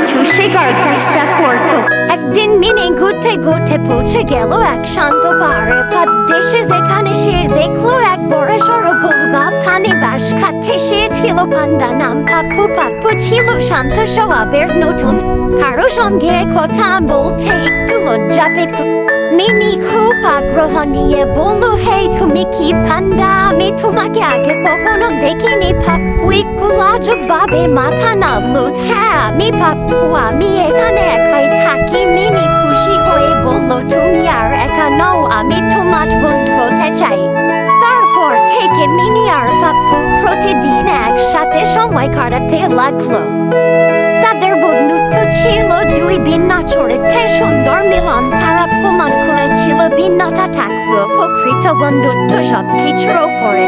কিছু শেখার চেষ্টা করতো। একদিন মিনি ঘুরতে ঘুরতে পৌঁছে গেল এক শান্ত পাহাড়ে দেশে, যেখানে সে দেখলো এক বড় সড়ো গোলগাপ খানে বাস খাচ্ছে। সে ছিল পান্ডা, নাম পাপ্পু। পাপ্পু ছিল শান্ত স্বভাবের, নতুন কারো সঙ্গে কথা বলতে একটু লজ্জা পেত। মিনি খুব আগ্রহ নিয়ে বলল, হে তুমি কি পান্ডা? আমি তোমাকে আগে কখনো দেখিনি। পাপ্পু একটু লাজুক ভাবে মাথা নাড়ল। হ্যাঁ, আমি পাপ্পু, আমি এখানে একাই থাকি। মিনি খুশি হয়ে বলল, তুমি আর একা নও, আমি তোমার বন্ধু হতে চাই। তারপর থেকে মিনি আর পাপ্পু প্রতিদিন একসাথে সময় কাটাতে লাগলো। তাদের বন্ধুত্ব ছিল দুই ভিন্ন চরিত্রে সুন্দর মিলন। তারা প্রমাণ করেছিল ভিন্নতা থাকলেও প্রকৃত বন্ধুত্ব সবকিছুর ওপরে।